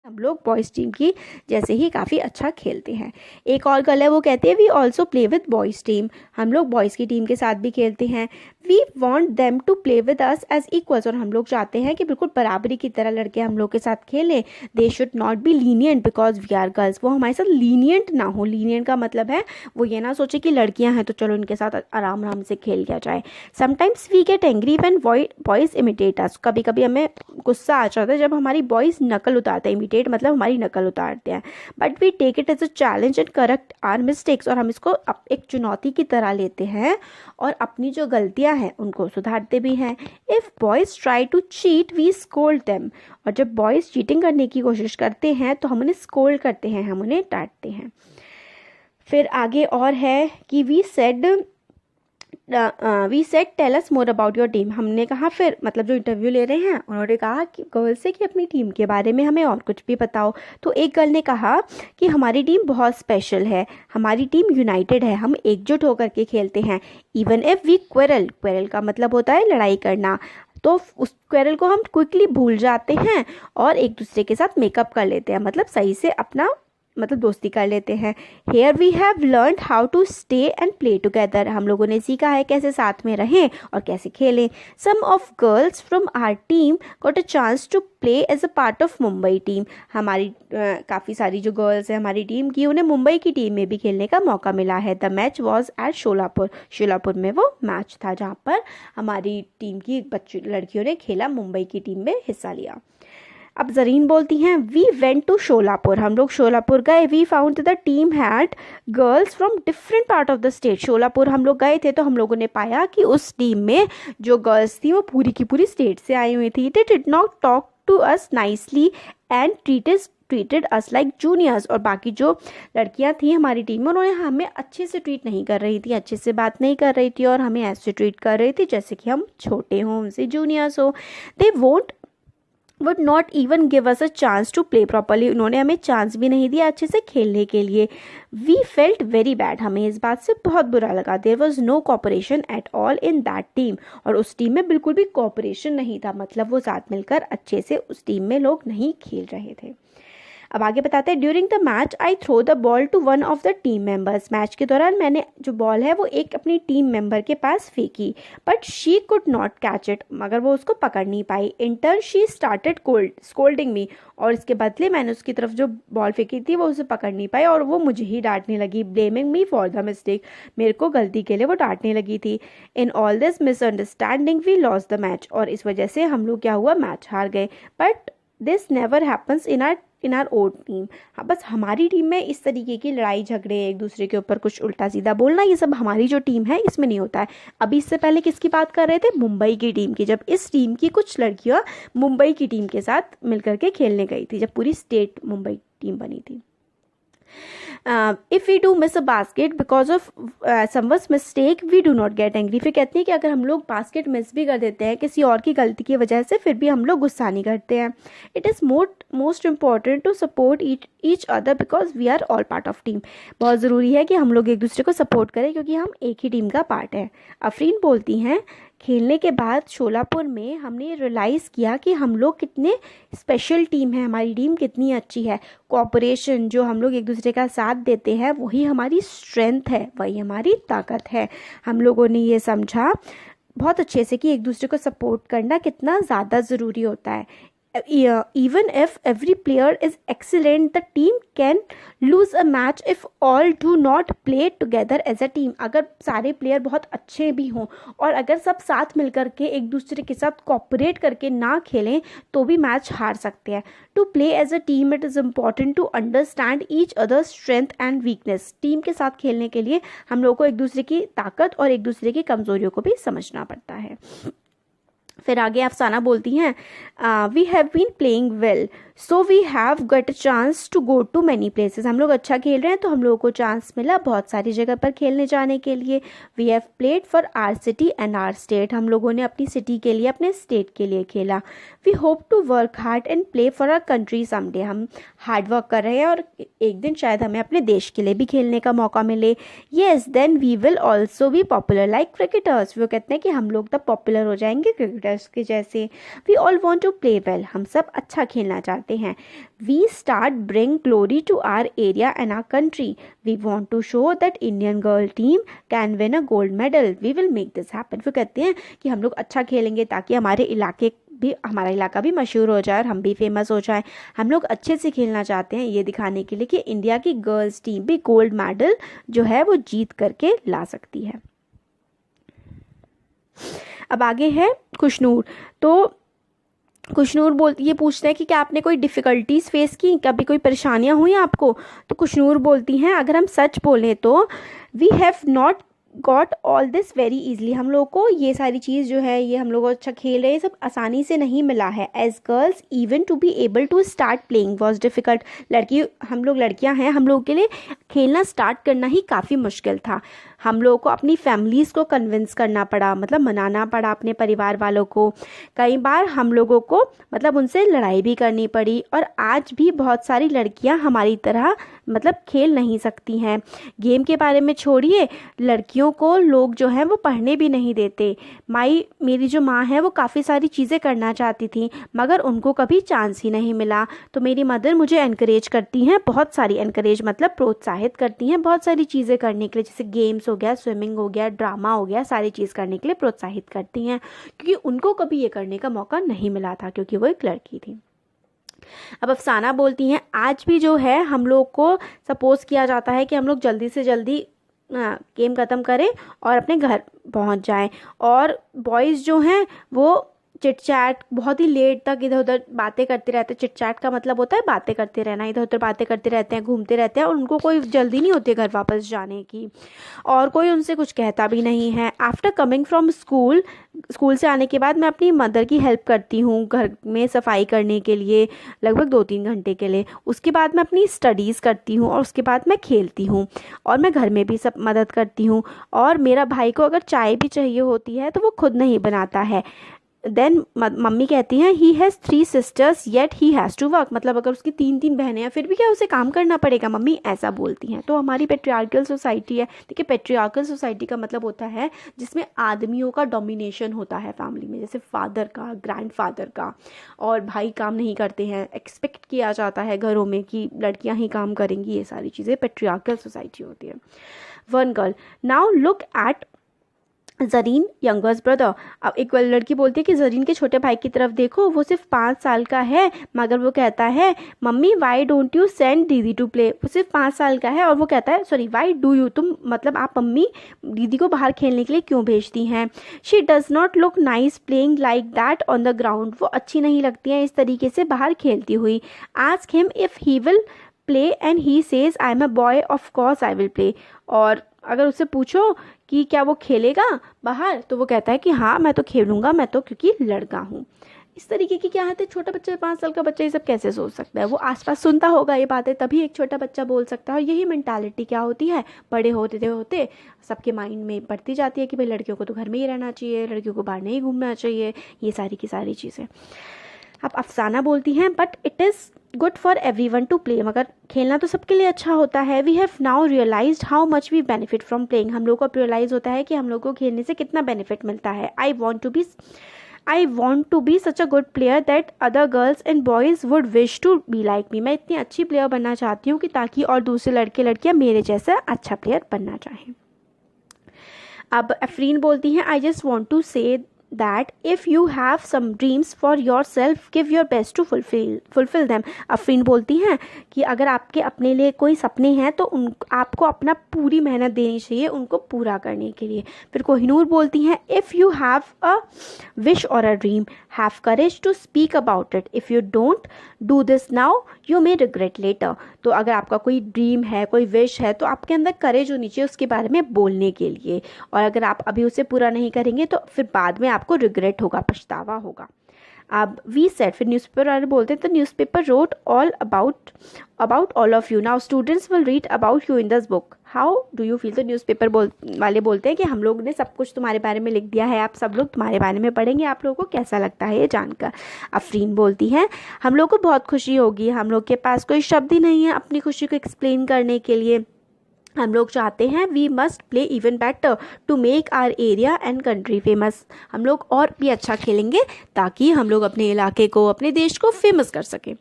हम लोग boys team की जैसे ही काफ़ी अच्छा खेलते हैं। एक और गर्ल है, वो कहती है we also play with boys team, हम लोग बॉयज़ की टीम के साथ भी खेलते हैं। We want them to play with us as equals, और हम लोग चाहते हैं कि बिल्कुल बराबरी की तरह लड़के हम लोग के साथ खेलें। They should not be lenient because we are girls, वो हमारे साथ लीनियंट ना हो। लीनियंट का मतलब है वो ये ना सोचे कि लड़कियां हैं तो चलो इनके साथ आराम आराम से खेल लिया जाए। Sometimes we get angry when boys imitate us, कभी कभी हमें गुस्सा आ जाता है जब हमारी बॉयज़ नकल उतारते हैं। इमिटेट मतलब हमारी नकल उतारते हैं। But we take it as a challenge and correct our mistakes, और हम इसको एक चुनौती की तरह लेते हैं और अपनी जो गलतियां हैं उनको सुधारते भी हैं। If boys try to cheat we scold them, और जब बॉयज़ चीटिंग करने की कोशिश करते हैं तो हम उन्हें स्कोल्ड करते हैं, हम उन्हें डांटते हैं। फिर आगे और है कि we said tell us more about your team, हमने कहा फिर मतलब जो इंटरव्यू ले रहे हैं उन्होंने कहा कि गर्ल से कि अपनी टीम के बारे में हमें और कुछ भी बताओ। तो एक गर्ल ने कहा कि हमारी टीम बहुत स्पेशल है, हमारी टीम यूनाइटेड है, हम एकजुट होकर के खेलते हैं। इवन इफ वी क्वेरल का मतलब होता है लड़ाई करना, तो उस क्वेरल को हम क्विकली भूल जाते हैं और एक दूसरे के साथ मेकअप कर लेते हैं, मतलब सही से अपना मतलब दोस्ती कर लेते हैं। Here we have learn how to stay and play together, हम लोगों ने सीखा है कैसे साथ में रहें और कैसे खेलें। Some of girls from our team got a chance to play as a part of Mumbai team, हमारी काफ़ी सारी जो गर्ल्स हैं हमारी टीम की, उन्हें मुंबई की टीम में भी खेलने का मौका मिला है। The match was at Sholapur, Sholapur में वो मैच था जहाँ पर हमारी टीम की लड़कियों ने खेला, मुंबई की टीम में हिस्सा लिया। अब जरीन बोलती हैं वी वेंट टू शोलापुर, हम लोग शोलापुर गए। We found the team had girls from different part of the state, Sholapur हम लोग गए थे तो हम लोगों ने पाया कि उस टीम में जो गर्ल्स थी वो पूरी की पूरी स्टेट से आई हुई थी। They did not talk to us nicely and treated us like juniors, और बाकी जो लड़कियां थी हमारी टीम में उन्होंने हमें अच्छे से ट्रीट नहीं कर रही थी, अच्छे से बात नहीं कर रही थी और हमें ऐसे ट्रीट कर रही थी जैसे कि हम छोटे हों, उनसे जूनियर्स हो। They would not even give us a chance to play properly, उन्होंने हमें चांस भी नहीं दिया अच्छे से खेलने के लिए। वी फेल्ट वेरी बैड, हमें इस बात से बहुत बुरा लगा। There was no cooperation at all in that team, और उस टीम में बिल्कुल भी कॉपरेशन नहीं था, मतलब वो साथ मिलकर अच्छे से उस टीम में लोग नहीं खेल रहे थे। अब आगे बताते हैं during the match I throw the ball to one of the team members, match के दौरान मैंने जो बॉल है वो एक अपनी टीम मेंबर के पास फेंकी, but she could not catch it, मगर वो उसको पकड़ नहीं पाई। In turn she started scolding me, और इसके बदले मैंने उसकी तरफ जो बॉल फेंकी थी वो उसे पकड़ नहीं पाई और वो मुझे ही डांटने लगी। Blaming me for the mistake, मेरे को गलती के लिए वो डांटने लगी थी। In all this misunderstanding we lost the match, और इस वजह से हम लोग क्या हुआ, मैच हार गए। But this never happens in our own team, हाँ बस हमारी टीम में इस तरीके की लड़ाई झगड़े, एक दूसरे के ऊपर कुछ उल्टा सीधा बोलना, ये सब हमारी जो टीम है इसमें नहीं होता है। अभी इससे पहले किसकी बात कर रहे थे, मुंबई की टीम की, जब इस टीम की कुछ लड़कियां मुंबई की टीम के साथ मिलकर के खेलने गई थी, जब पूरी स्टेट मुंबई टीम बनी थी। If we do miss a basket because of someone's mistake we do not get angry, फिर कहते हैं कि अगर हम लोग बास्केट मिस भी कर देते हैं किसी और की गलती की वजह से, फिर भी हम लोग गुस्सा नहीं करते हैं। It is most important to support each other because we are all part of team, बहुत ज़रूरी है कि हम लोग एक दूसरे को सपोर्ट करें क्योंकि हम एक ही टीम का पार्ट है। अफरीन बोलती हैं खेलने के बाद शोलापुर में हमने रियलाइज़ किया कि हम लोग कितने स्पेशल टीम है, हमारी टीम कितनी अच्छी है। कोऑपरेशन, जो हम लोग एक दूसरे का साथ देते हैं वही हमारी स्ट्रेंथ है, वही हमारी ताकत है। हम लोगों ने ये समझा बहुत अच्छे से कि एक दूसरे को सपोर्ट करना कितना ज़्यादा ज़रूरी होता है। Even if every player is excellent, the team can lose a match if all do not play together as a team. अगर सारे प्लेयर बहुत अच्छे भी हों और अगर सब साथ मिलकर के एक दूसरे के साथ कोऑपरेट करके ना खेलें तो भी मैच हार सकते हैं। To play as a team it is important to understand each other strength and weakness, team के साथ खेलने के लिए हम लोग को एक दूसरे की ताकत और एक दूसरे की कमज़ोरियों को भी समझना पड़ता है। फिर आगे अफसाना बोलती हैं we have been playing well so we have got a chance to go to many places, हम लोग अच्छा खेल रहे हैं तो हम लोगों को चांस मिला बहुत सारी जगह पर खेलने जाने के लिए। We have played for our city and our state, हम लोगों ने अपनी सिटी के लिए अपने स्टेट के लिए खेला। We hope to work hard and play for our country someday, हम हार्ड वर्क कर रहे हैं और एक दिन शायद हमें अपने देश के लिए भी खेलने का मौका मिले। Yes then we will also be popular like cricketers, वो कहते हैं कि हम लोग तब पॉपुलर हो जाएंगे क्रिकेटर्स के जैसे। We all want to play well, हम सब अच्छा खेलना चाहते चाहते हैं। We start bring glory to our area and our country. We want to show that Indian girl team can win a gold medal. We will make this happen. फिर कहते हैं कि हम लोग अच्छा खेलेंगे ताकि हमारा इलाका भी मशहूर हो जाए और हम भी फेमस हो जाए। हम लोग अच्छे से खेलना चाहते हैं ये दिखाने के लिए कि इंडिया की गर्ल्स टीम भी गोल्ड मेडल जो है वो जीत करके ला सकती है। अब आगे है खुशनूर। तो खुशनूर ये पूछते हैं कि क्या आपने कोई डिफ़िकल्टीज़ फेस की, कभी कोई परेशानियां हुई आपको। तो खुशनूर बोलती हैं अगर हम सच बोलें तो we have not got all this very easily. हम लोग को ये सारी चीज़ जो है, ये हम लोग अच्छा खेल रहे हैं, सब आसानी से नहीं मिला है। As girls even to be able to start playing was difficult. हम लोग लड़कियां हैं, हम लोगों के लिए खेलना स्टार्ट करना ही काफ़ी मुश्किल था। हम लोगों को अपनी फैमिलीज़ को कन्विंस करना पड़ा, मतलब मनाना पड़ा अपने परिवार वालों को। कई बार हम लोगों को मतलब उनसे लड़ाई भी करनी पड़ी। और आज भी बहुत सारी लड़कियां हमारी तरह मतलब खेल नहीं सकती हैं। गेम के बारे में छोड़िए, लड़कियों को लोग जो हैं वो पढ़ने भी नहीं देते। मेरी जो माँ है वो काफ़ी सारी चीज़ें करना चाहती थी मगर उनको कभी चांस ही नहीं मिला। तो मेरी मदर मुझे एनकरेज करती हैं, बहुत सारी एनकरेज मतलब प्रोत्साहित करती हैं बहुत सारी चीज़ें करने के लिए, जैसे गेम्स हो गया, स्विमिंग हो गया, ड्रामा हो गया, सारी चीज़ करने के लिए प्रोत्साहित करती हैं क्योंकि उनको कभी ये करने का मौका नहीं मिला था क्योंकि वो एक लड़की थी। अब अफसाना बोलती हैं आज भी जो है हम लोग को सपोज किया जाता है कि हम लोग जल्दी से जल्दी गेम ख़त्म करें और अपने घर पहुंच जाएं। और बॉयज़ जो हैं वो चिट चैट बहुत ही लेट तक इधर उधर बातें करते रहते हैं। चिट चैट का मतलब होता है बातें करते रहना, इधर उधर बातें करते रहते हैं, घूमते रहते हैं और उनको कोई जल्दी नहीं होती घर वापस जाने की और कोई उनसे कुछ कहता भी नहीं है। आफ्टर कमिंग फ्रॉम स्कूल से आने के बाद मैं अपनी मदर की हेल्प करती हूँ घर में सफाई करने के लिए लगभग 2-3 घंटे के लिए। उसके बाद मैं अपनी स्टडीज़ करती हूँ और उसके बाद मैं खेलती हूँ और मैं घर में भी सब मदद करती हूँ। और मेरा भाई को अगर चाय भी चाहिए होती है तो वो खुद नहीं बनाता है। देन मम्मी कहती हैं he has 3 sisters yet he has to work. मतलब अगर उसकी 3 बहनें हैं फिर भी क्या उसे काम करना पड़ेगा, मम्मी ऐसा बोलती हैं। तो हमारी पेट्रियार्कल सोसाइटी है। देखिए पेट्रियार्कल सोसाइटी का मतलब होता है जिसमें आदमियों का डोमिनेशन होता है फैमिली में, जैसे फादर का, ग्रैंडफादर का, और भाई काम नहीं करते हैं, एक्सपेक्ट किया जाता है घरों में कि लड़कियां ही काम करेंगी। ये सारी चीज़ें पेट्रियार्कल सोसाइटी होती है। One girl now look at Zareen youngers brother. अब एक लड़की बोलती है कि जरीन के छोटे भाई की तरफ देखो, वो सिर्फ 5 साल का है मगर वो कहता है mummy why don't you send दीदी टू प्ले। वो सिर्फ 5 साल का है और वो कहता है सॉरी वाई डू यू, तुम मतलब आप मम्मी दीदी को बाहर खेलने के लिए क्यों भेजती हैं। She does not look nice playing like that on the ground. वो अच्छी नहीं लगती हैं इस तरीके से बाहर खेलती हुई। Ask him if he will play and he says I am a boy of course I will play. और अगर उससे पूछो कि क्या वो खेलेगा बाहर तो वो कहता है कि हाँ मैं तो खेलूंगा, मैं तो क्योंकि लड़का हूँ। इस तरीके की क्या है, छोटा बच्चा 5 साल का बच्चा ये सब कैसे सोच सकता है। वो आसपास सुनता होगा ये बातें तभी एक छोटा बच्चा बोल सकता है। और यही मेंटालिटी क्या होती है, बड़े होते होते सबके माइंड में बढ़ती जाती है कि भाई लड़कियों को तो घर में ही रहना चाहिए, लड़कियों को बाहर नहीं घूमना चाहिए, ये सारी की सारी चीज़ें। अब अफसाना बोलती हैं but it is good for everyone to play. मगर खेलना तो सबके लिए अच्छा होता है। We have now realised how much we benefit from playing. हम लोग को अब रियलाइज़ होता है कि हम लोग को खेलने से कितना बेनिफिट मिलता है। I want to be such a good player that other girls and boys would wish to be like me. मैं इतनी अच्छी प्लेयर बनना चाहती हूँ कि ताकि और दूसरे लड़के लड़कियाँ मेरे जैसा अच्छा प्लेयर बनना चाहें। अब अफरीन बोलती हैं आई जस्ट वॉन्ट टू से that if you have some dreams for yourself give your best to fulfill them। Afreen बोलती हैं कि अगर आपके अपने लिए कोई सपने हैं तो आपको अपना पूरी मेहनत देनी चाहिए उनको पूरा करने के लिए। फिर कोहिनूर बोलती हैं if you have a wish or a dream have courage to speak about it। if you don't do this now you may regret later। तो अगर आपका कोई ड्रीम है, कोई विश है तो आपके अंदर करेज होनी चाहिए उसके बारे में बोलने के लिए। और अगर आप अभी उसे पूरा नहीं करेंगे तो फिर बाद में आपको रिग्रेट होगा, पछतावा होगा। अब वी सेड, फिर न्यूज़पेपर वाले बोलते हैं तो newspaper wrote all about all of you. Now students will read about you in this book, how do you feel. तो न्यूज़पेपर वाले बोलते हैं कि हम लोग ने सब कुछ तुम्हारे बारे में लिख दिया है, आप सब लोग तुम्हारे बारे में पढ़ेंगे, आप लोगों को कैसा लगता है ये जानकर। अफरीन बोलती हैं हम लोग को बहुत खुशी होगी, हम लोग के पास कोई शब्द ही नहीं है अपनी खुशी को एक्सप्लेन करने के लिए। हम लोग चाहते हैं we must play even better to make our area and country famous. हम लोग और भी अच्छा खेलेंगे ताकि हम लोग अपने इलाके को, अपने देश को फेमस कर सकें।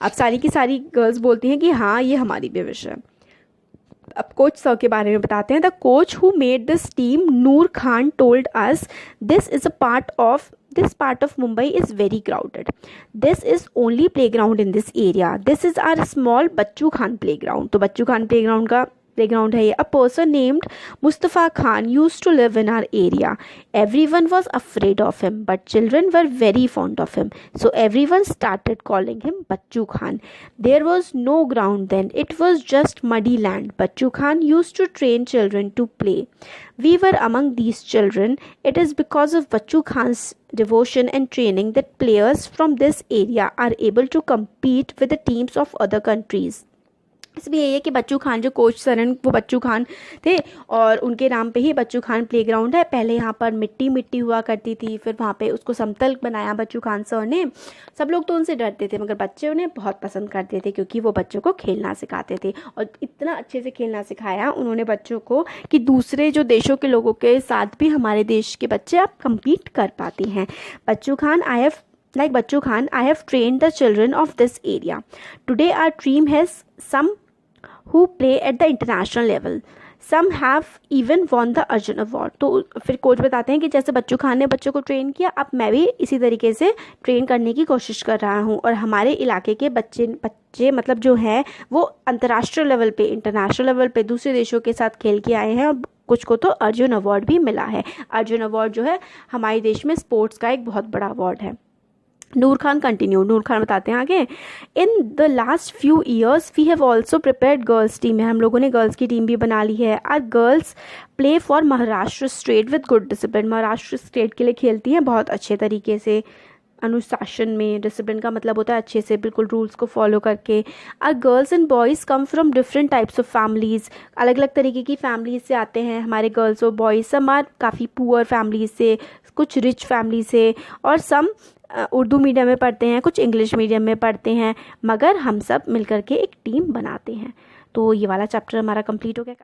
अब सारी की सारी गर्ल्स बोलती हैं कि हाँ ये हमारी भी विश है। अब कोच सर के बारे में बताते हैं। The coach who made this team Noor Khan told us this is a this part of Mumbai is very crowded. This is only playground in this area. This is our small Bachchu Khan playground. तो बच्चू Khan playground का playground है ये। A person named Mustafa Khan used to live in our area. Everyone was afraid of him, but children were very fond of him. So everyone started calling him Bachchu Khan. There was no ground then. It was just muddy land. Bachchu Khan used to train children to play. We were among these children. It is because of Bachchu Khan's devotion and training that players from this area are able to compete with the teams of other countries. इसमें यही है कि बच्चू खान जो coach sir हैं वो बच्चू खान थे और उनके नाम पे ही बच्चू खान प्लेग्राउंड है। पहले यहाँ पर मिट्टी मिट्टी हुआ करती थी, फिर वहाँ पे उसको समतल बनाया बच्चू खान सर ने। सब लोग तो उनसे डरते थे मगर बच्चे उन्हें बहुत पसंद करते थे क्योंकि वो बच्चों को खेलना सिखाते थे और इतना अच्छे से खेलना सिखाया उन्होंने बच्चों को कि दूसरे जो देशों के लोगों के साथ भी हमारे देश के बच्चे अब कम्पीट कर पाते हैं। बच्चू Khan Like Bachchu Khan, I have trained the children of this area. Today our team has some who play at the international level. Some have even won the Arjun Award. तो फिर कोच बताते हैं कि जैसे बच्चू खान ने बच्चों को ट्रेन किया, अब मैं भी इसी तरीके से ट्रेन करने की कोशिश कर रहा हूँ और हमारे इलाके के बच्चे मतलब जो है वो अंतर्राष्ट्रीय लेवल पे, इंटरनेशनल लेवल पे दूसरे देशों के साथ खेल के आए हैं और कुछ को तो अर्जुन अवार्ड भी मिला है। अर्जुन अवार्ड जो है हमारे देश में स्पोर्ट्स का एक बहुत बड़ा अवार्ड है। नूर खान बताते हैं आगे। In the last few years we have also prepared girls team है। हम लोगों ने गर्ल्स की टीम भी बना ली है। Our girls play for Maharashtra state with good discipline. Maharashtra state के लिए खेलती हैं बहुत अच्छे तरीके से, अनुशासन में। डिसिप्लिन का मतलब होता है अच्छे से बिल्कुल रूल्स को फॉलो करके। Our girls and boys come from different types of families. अलग अलग तरीके की फैमिलीज से आते हैं हमारे गर्ल्स और बॉयज़। सम आर काफ़ी पुअर फैमिलीज से, कुछ रिच फैमिली से और सम उर्दू मीडियम में पढ़ते हैं, कुछ इंग्लिश मीडियम में पढ़ते हैं, मगर हम सब मिलकर के एक टीम बनाते हैं। तो ये वाला चैप्टर हमारा कंप्लीट हो गया।